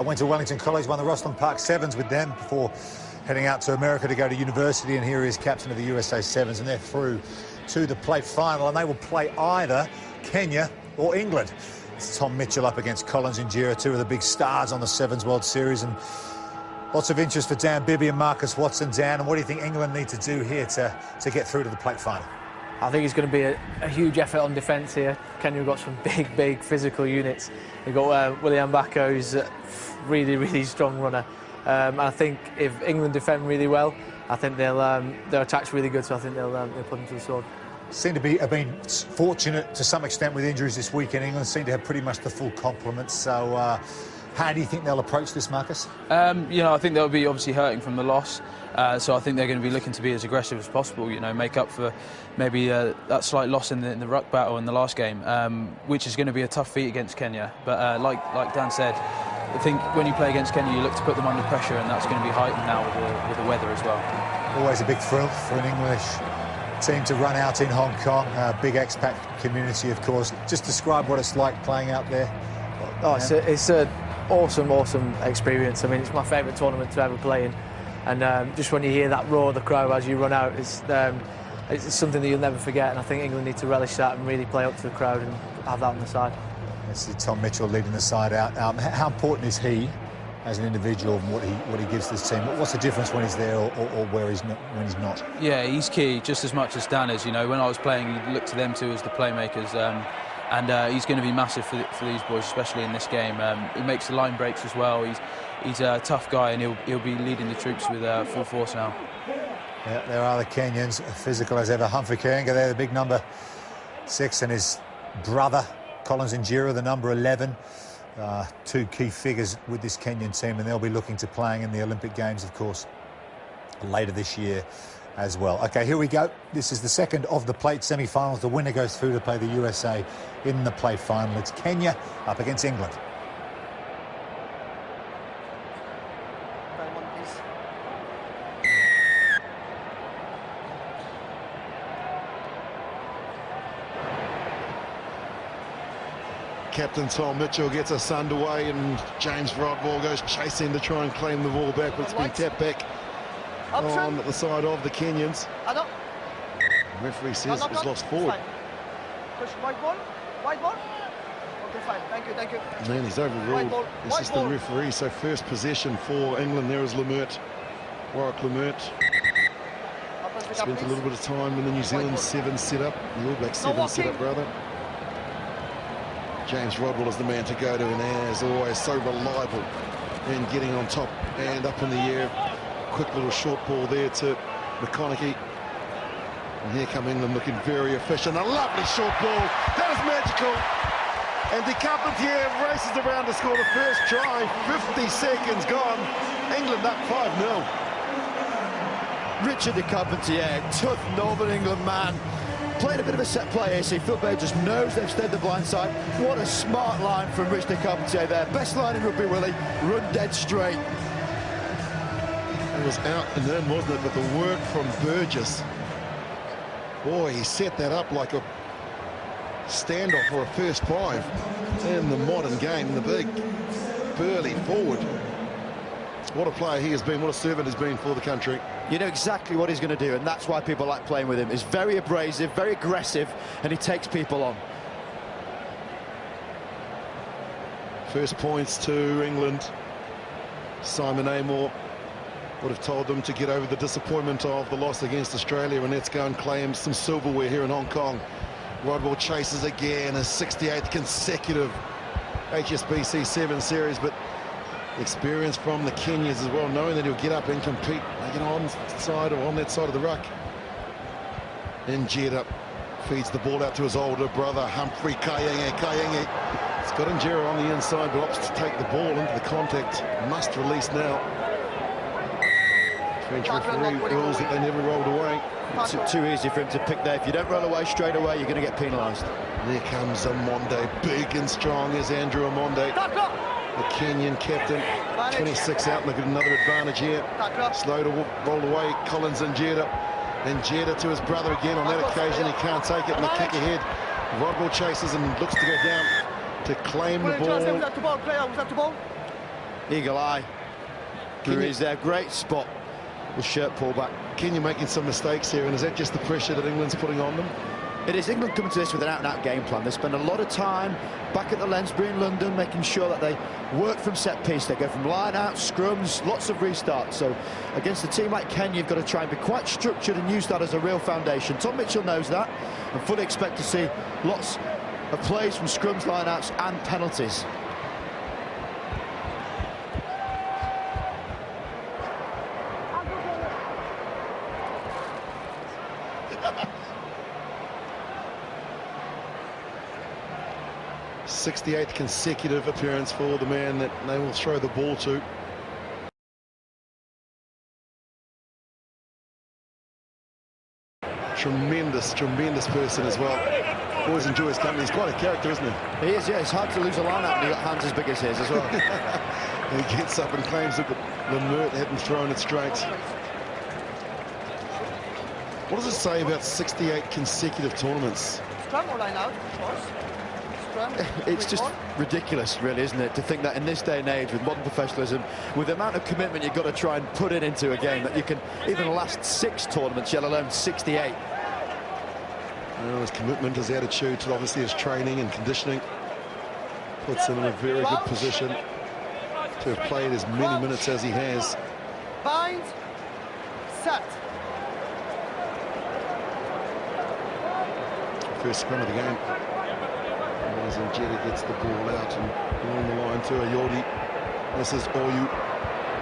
I went to Wellington College, won the Rosslyn Park Sevens with them before heading out to America to go to university, and here he is captain of the USA Sevens, and they're through to the plate final, and they will play either Kenya or England. It's Tom Mitchell up against Collins Injera, two of the big stars on the Sevens World Series, and lots of interest for Dan Bibby and Marcus Watson. Dan, and what do you think England need to do here to get through to the plate final? I think it's going to be a huge effort on defence here. Kenya have got some big physical units. They've got William Bako, who's a really strong runner. And I think if England defend really well, I think their attack's really good, so I think they'll put them to the sword. Seem to have been fortunate to some extent with injuries this week, and England seem to have pretty much the full complement. So how do you think they'll approach this, Marcus? You know, I think they'll be obviously hurting from the loss. So I think they're going to be looking to be as aggressive as possible, you know, make up for maybe that slight loss in the ruck battle in the last game, which is going to be a tough feat against Kenya. But like Dan said, I think when you play against Kenya, you look to put them under pressure, and that's going to be heightened now with the weather as well. Always a big thrill for an English team to run out in Hong Kong. Big expat community, of course. Just describe what it's like playing out there. Oh, it's an awesome experience. I mean, it's my favourite tournament to ever play in. And just when you hear that roar of the crowd as you run out, it's something that you'll never forget. And I think England need to relish that and really play up to the crowd and have that on the side. I see Tom Mitchell leading the side out. How important is he as an individual and what he gives this team? What's the difference when he's there or where he's not, when he's not? Yeah, he's key just as much as Dan is. You know, when I was playing, you look to them two as the playmakers. And he's going to be massive for these boys, especially in this game. He makes the line breaks as well. He's a tough guy, and he'll be leading the troops with full force now. Yeah, there are the Kenyans, physical as ever. Humphrey Kayenga there, the big number 6, and his brother, Collins Injera, the number 11. Two key figures with this Kenyan team, and they'll be looking to playing in the Olympic Games, of course, later this year as well. OK, here we go. This is the second of the plate semi-finals. The winner goes through to play the USA in the plate final. It's Kenya up against England. Captain Tom Mitchell gets us underway, and James Rodwell goes chasing to try and claim the ball back, but it's been tapped back on the side of the Kenyans. The referee says it was lost forward. Push white ball. Okay, fine. Thank you. Man, he's overruled. This is the referee. So first possession for England. There is Lemert, Warwick Lemert. Spent a little bit of time in the New Zealand 7 set-up, the All Black 7 set-up rather. James Rodwell is the man to go to, and as always, so reliable in getting on top and up in the air. Quick little short ball there to McConaughey. And here come England looking very efficient. A lovely short ball. That is magical. And De Carpentier races around to score the first try. 50 seconds gone. England up 5-0. Richard De Carpentier, tough Northern England man. Played a bit of a set play here, see Philbert just knows they've stayed the blind side. What a smart line from Rich De Carpentier there. Best line in rugby, Willie. Run dead straight. It was out and in, wasn't it? But the work from Burgess. Boy, he set that up like a standoff for a first 5 in the modern game. The big, burly forward. What a player he has been, what a servant he's been for the country. You know exactly what he's going to do, and that's why people like playing with him. He's very abrasive, very aggressive, and he takes people on. First points to England. Simon Amor would have told them to get over the disappointment of the loss against Australia, and let's go and claim some silverware here in Hong Kong. Rodwell chases again, his 68th consecutive HSBC 7 series, but experience from the Kenyans as well, knowing that he'll get up and compete, on side or on that side of the ruck. And Injera feeds the ball out to his older brother, Humphrey Kayenga. It's got Injera on the inside, but opts to take the ball into the contact. Must release now. French referee rules that they never rolled away. It's too easy for him to pick there. If you don't roll away straight away, you're going to get penalised. There comes Amonde, big and strong is Andrew Amonde. The Kenyan captain, 26 out, look at another advantage here. Slow to roll away, Collins Injera. Injera to his brother again. On that occasion, he can't take it, and the kick ahead. Rodwell chases and looks to go down to claim the ball. Eagle eye. He's there, great spot. The shirt pull back. Kenya making some mistakes here, and is that just the pressure that England's putting on them? It is. England coming to this with an out-and-out game plan. They spend a lot of time back at the Lensbury in London making sure that they work from set piece. They go from line out, scrums, lots of restarts. So against a team like Kenya, you've got to try and be quite structured and use that as a real foundation. Tom Mitchell knows that, and fully expect to see lots of plays from scrums, line-outs and penalties. '68th consecutive appearance for the man that they will throw the ball to. Tremendous person as well. Always enjoy his company. He's quite a character, isn't he? He is, yeah. It's hard to lose a line-out when you've got hands as big as his as well. He gets up and claims that Lemert hadn't thrown it straight. What does it say about 68 consecutive tournaments? Scrum or line out, of course. It's just ridiculous, really, isn't it, to think that in this day and age, with modern professionalism, with the amount of commitment you've got to try and put it into a game, that you can even last 6 tournaments, let alone 68. Well, his commitment, his attitude, obviously his training and conditioning puts him in a very good position to have played as many minutes as he has. Bind, set. First scrum of the game. Jetta gets the ball out and along the line to Ayodi. This is Oyu.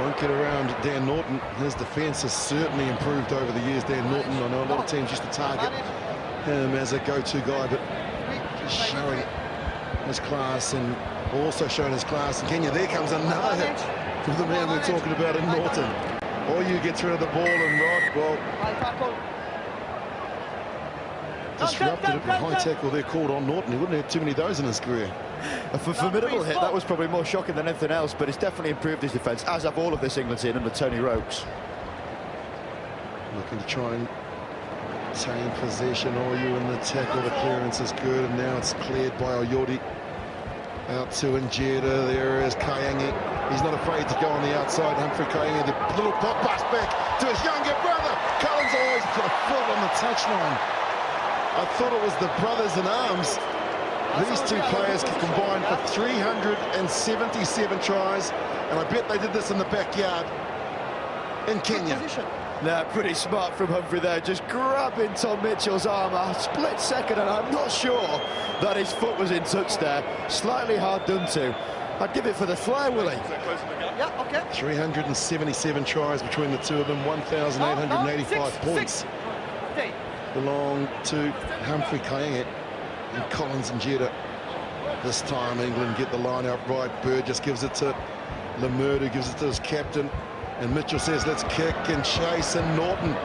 Won't get around Dan Norton. His defence has certainly improved over the years. Dan Norton, I know a lot of teams used to target him as a go-to guy, but just showing his class and also showing his class in Kenya. There comes another hit from the man we're talking about in Norton. Oyu gets rid of the ball and Rod, well, disrupted it with a high tackle there called on Norton. He wouldn't have too many of those in his career. A formidable hit. That was probably more shocking than anything else, but it's definitely improved his defence, as have all of this England team under Tony Ropes. Looking to try and retain possession. Oyu in the tackle. The clearance is good, and now it's cleared by Oyodi. Out to Njeda. There is Kayangi. He's not afraid to go on the outside. Humphrey Kayangi, the little pop pass back to his younger brother. Collins always put a foot on the touchline. I thought it was the brothers in arms. These two players can combine for 377 tries, and I bet they did this in the backyard in Kenya. Now, pretty smart from Humphrey there, just grabbing Tom Mitchell's arm a split second, and I'm not sure that his foot was in touch there. Slightly hard done to. I'd give it for the fly, Willie. Yeah, okay. 377 tries between the two of them, 1,885 points. Belong to Humphrey Kayangi and Collins and Njeda. This time England get the line out right. Burgess gives it to Lemert, who gives it to his captain. And Mitchell says, let's kick and chase. And Norton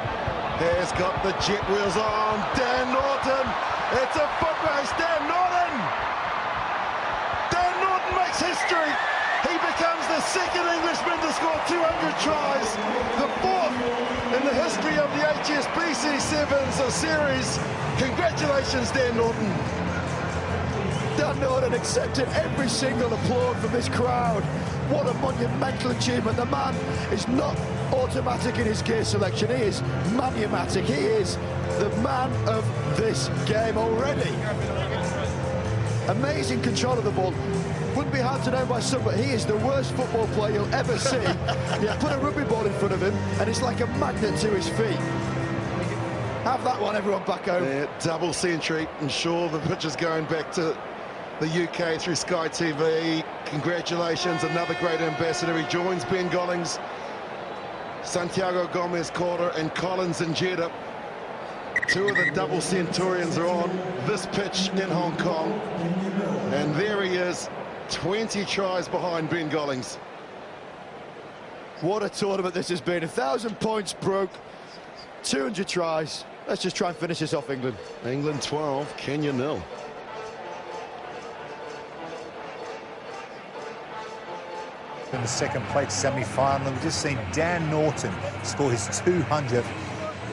has got the jet wheels on. Dan Norton. It's a foot race. Dan Norton. Dan Norton makes history. He becomes the second Englishman to score 200 tries, the fourth in the history of the HSBC Sevens series. Congratulations, Dan Norton. Dan Norton accepted every single applaud from this crowd. What a monumental achievement. The man is not automatic in his gear selection. He is manumatic. He is the man of this game already. Amazing control of the ball. Wouldn't be hard to know by some, but he is the worst football player you'll ever see. You put a rugby ball in front of him, and it's like a magnet to his feet. Have that one, everyone back home. Yeah, double century. And sure, the pitch is going back to the UK through Sky TV. Congratulations, another great ambassador. He joins Ben Gollings, Santiago Gomez-Corder, and Collins and Njeda. Two of the double centurions are on this pitch in Hong Kong. And there he is, 20 tries behind Ben Gollings. What a tournament this has been. 1,000 points broke, 200 tries. Let's just try and finish this off, England. England 12, Kenya 0. In the second plate semi-final, we've just seen Dan Norton score his 200th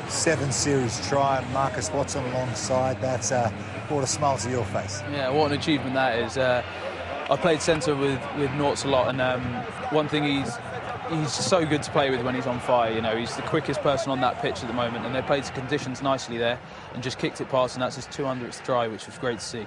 seven-series try. Marcus Watson alongside. That's brought a smile to your face. Yeah, what an achievement that is. I played centre with Norts a lot, and one thing he's so good to play with when he's on fire. You know, he's the quickest person on that pitch at the moment, and they played to conditions nicely there and just kicked it past, and that's his 200th try, which was great to see.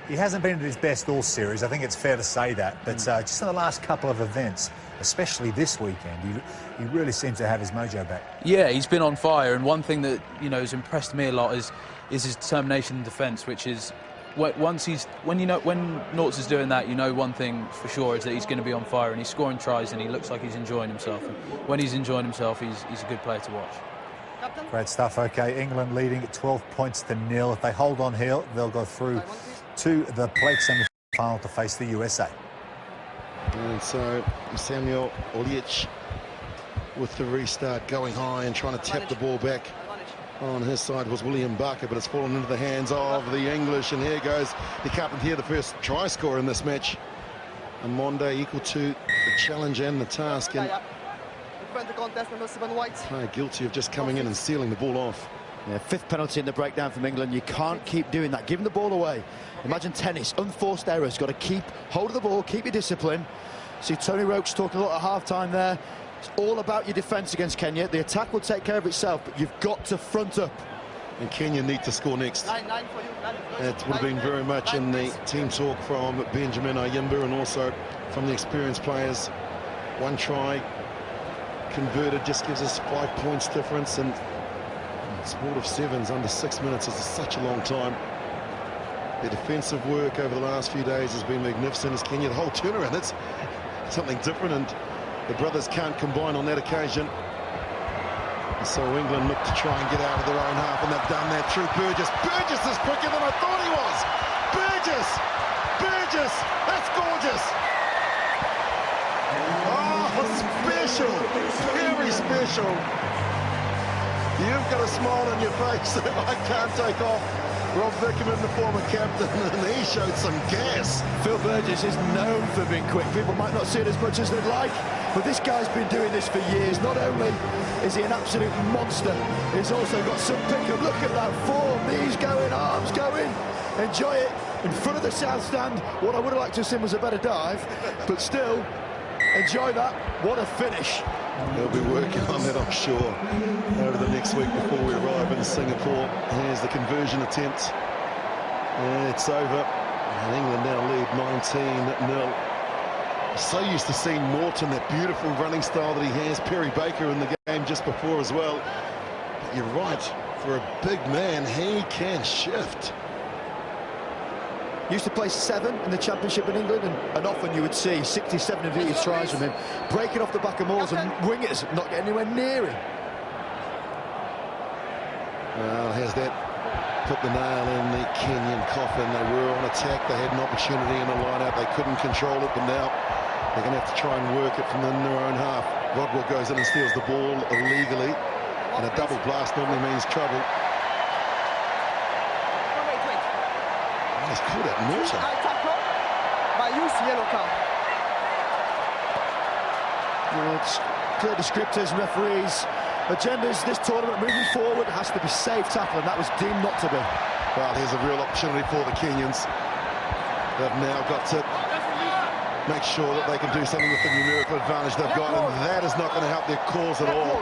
He hasn't been at his best all series, I think it's fair to say that, but just in the last couple of events, especially this weekend, he really seems to have his mojo back. Yeah, he's been on fire, and one thing that, you know, has impressed me a lot is his determination in defence, which is when Norts is doing that, you know one thing for sure is that he's going to be on fire, and he's scoring tries, and he looks like he's enjoying himself. And when he's enjoying himself, he's a good player to watch. Great stuff. OK, England leading 12 points to 0. If they hold on here, they'll go through to the plate semi-final to face the USA. And so Samuel Olic with the restart, going high and trying to tap the ball back. On his side was William Barker, but it's fallen into the hands of the English, and here goes the Carpentier, the first try scorer in this match. Amonde equal to the challenge and the task, and guilty of just coming in and sealing the ball off. Yeah, 5th penalty in the breakdown from England. You can't keep doing that, giving the ball away. Imagine tennis, unforced errors, got to keep hold of the ball, keep your discipline. See Tony Roach talking a lot at half-time there. It's all about your defence against Kenya. The attack will take care of itself, but you've got to front up. And Kenya need to score next. It would have been very much in the team talk from Benjamin Ayimba and also from the experienced players. 1 try converted just gives us 5 points difference, and sport of 7s under 6 minutes is such a long time. The defensive work over the last few days has been magnificent as Kenya, the whole turnaround, that's something different, and the brothers can't combine on that occasion. And so England look to try and get out of their own half, and they've done that through Burgess. Burgess is quicker than I thought he was. Burgess! Burgess! That's gorgeous! Oh, special! Very special! You've got a smile on your face that I can't take off. Rob Vickerman, the former captain, and he showed some gas. Phil Burgess is known for being quick. People might not see it as much as they'd like, but this guy's been doing this for years. Not only is he an absolute monster, he's also got some pickup. Look at that form, knees going, arms going. Enjoy it in front of the south stand. What I would have liked to have seen was a better dive, but still, enjoy that. What a finish. They'll be working on that, I'm sure, over the next week before we arrive in Singapore. Here's the conversion attempt. And it's over. And England now lead 19-0. So used to seeing Norton, that beautiful running style that he has. Perry Baker in the game just before as well. But you're right, for a big man, he can shift. Used to play 7 in the Championship in England, and often you would see 67 of these tries from him, breaking off the back of Moores, and wingers not getting anywhere near him. Well, has that put the nail in the Kenyan coffin? They were on attack, they had an opportunity in the line-out, they couldn't control it, but now they're going to have to try and work it from in their own half. Rodwell goes in and steals the ball illegally, and a double blast normally means trouble. He's called out Norton. Well, it's clear descriptors, referees, agendas. This tournament moving forward has to be safe tackle, and that was deemed not to be. Well, here's a real opportunity for the Kenyans. They've now got to make sure that they can do something with the numerical advantage they've got, and that is not going to help their cause at all.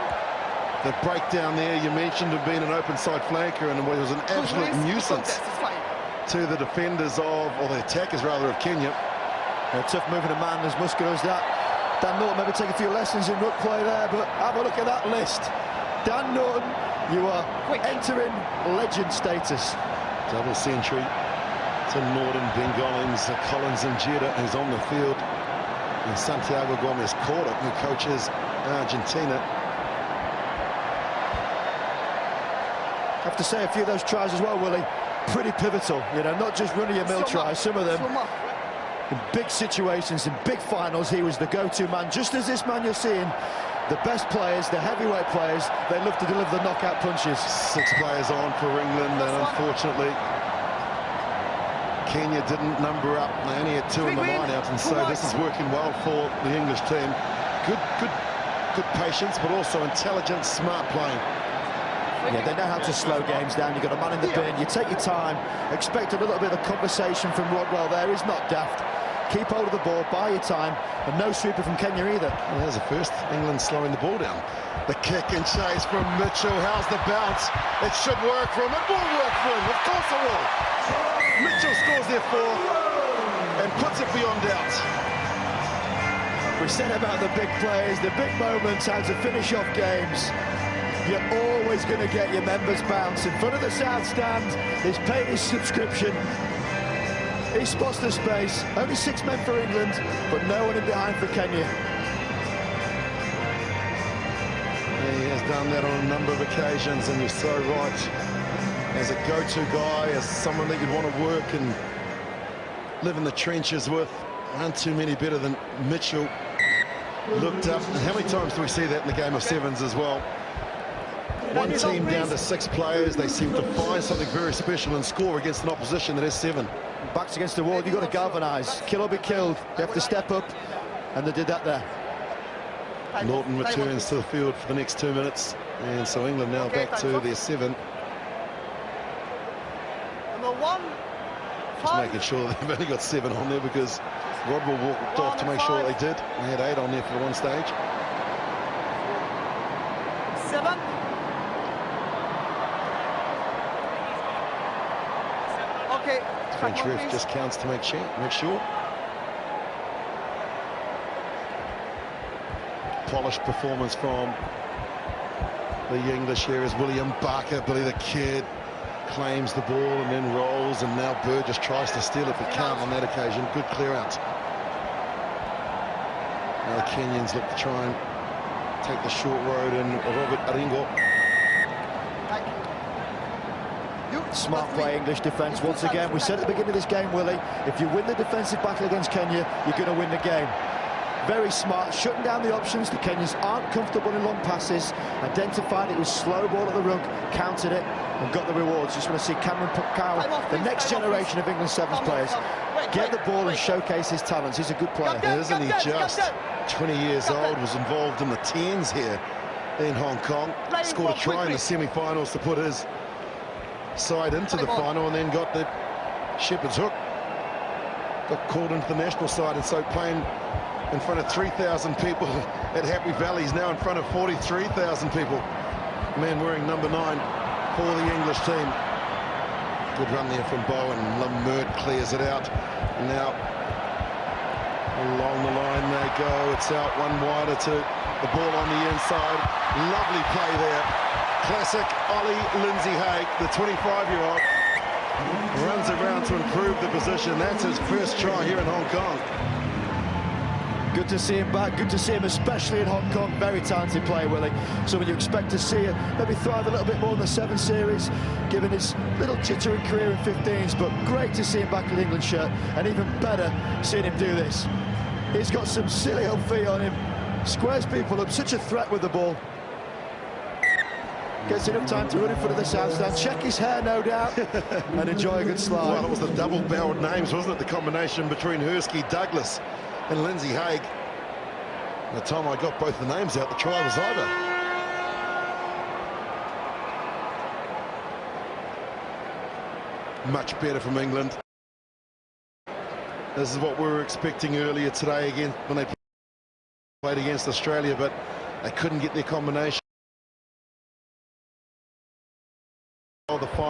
The breakdown there, you mentioned, of being an open side flanker, and it was an absolute nuisance to the defenders of, or the attackers rather, of Kenya. A tough moving a man as muscular as that. Dan Norton maybe take a few lessons in ruck play there, but have a look at that list. Dan Norton, you are entering legend status. Double century to Norton, Ben Gollings, Collins and Jeddah, who's on the field. And Santiago Gomez Corda, who coaches Argentina. I have to say a few of those tries as well, Willie, pretty pivotal, you know, not just run-of-your-mill tries, some of them in big situations, in big finals. He was the go-to man, just as this man you're seeing, the best players, the heavyweight players, they love to deliver the knockout punches. 6 players on for England, and unfortunately Kenya didn't number up. They only had 2 in the line-out, and so this is working well for the English team. Good patience, but also intelligent, smart playing. Yeah, they know how to slow games down. You've got a man in the bin, you take your time, expect a little bit of a conversation from Rodwell there. He's not daft. keep hold of the ball, buy your time, and no sweeper from Kenya either. Well, there's the first. England slowing the ball down. The kick and chase from Mitchell. How's the bounce? It should work for him. It will work for him. Of course it will. Mitchell scores their fourth and puts it beyond doubt. We said about the big players, the big moments, how to finish off games. You're always going to get your members bounce. In front of the South Stand, he's paid his subscription. He spots the space. Only 6 men for England, but no one in behind for Kenya. He has done that on a number of occasions, and you're so right. As a go-to guy, as someone that you'd want to work and live in the trenches with. Aren't too many better than Mitchell. Looked up. And how many times do we see that in the game of sevens as well? One team down to 6 players. They seem to find something very special and score against an opposition that has 7. Backs against the wall, you've got to galvanise. Kill or be killed. You have to step up, and they did that there. Norton returns to the field for the next 2 minutes, and so England now back to their 7. Number 1. Just making sure that they've only got 7 on there because Rodwell walked off to make sure they did. They had 8 on there for one stage. 7. Okay. French ref just counts to make sure. Polished performance from the English here as William Barker, Billy the Kid, claims the ball and then rolls, and now Burgess tries to steal it but can't on that occasion. Good clear out. Now the Kenyans look to try and take the short road, and Robert Aringo. Smart play, English defence once again. We said at the beginning of this game, Willie, if you win the defensive battle against Kenya, you're going to win the game. Very smart, shutting down the options. The Kenyans aren't comfortable in long passes. Identified it was slow ball at the ruck, countered it, and got the rewards. Just want to see Cameron Cow, the next generation of England Sevens players, get the ball and showcase his talents. He's a good player. Isn't he just 20 years old, was involved in the 10s here in Hong Kong. Scored a try in the semi-finals to put his side into the final, and then got the shepherd's hook. Got called into the national side, and so playing in front of 3,000 people at Happy Valley. He's now in front of 43,000 people. Man wearing number 9 for the English team. Good run there from Bowen. Lamert clears it out. And now along the line they go. It's out one wider to the ball on the inside. Lovely play there. Classic Ollie Lindsay-Haig, the 25-year-old, runs around to improve the position. That's his first try here in Hong Kong. Good to see him back, good to see him, especially in Hong Kong. Very talented player, Willie. Someone you expect to see maybe thrive a little bit more in the 7 series, given his little jittering career in 15s, but great to see him back in the England shirt, and even better seeing him do this. He's got some silly old feet on him, squares people up, such a threat with the ball. Gets enough time to run in front of the South Stand, check his hair, no doubt, and enjoy a good slide. Well, it was the double-barreled names, wasn't it? The combination between Hursky, Douglas, and Lindsay-Haig. By the time I got both the names out, the try was over. Much better from England. This is what we were expecting earlier today again when they played against Australia, but they couldn't get their combination. The final.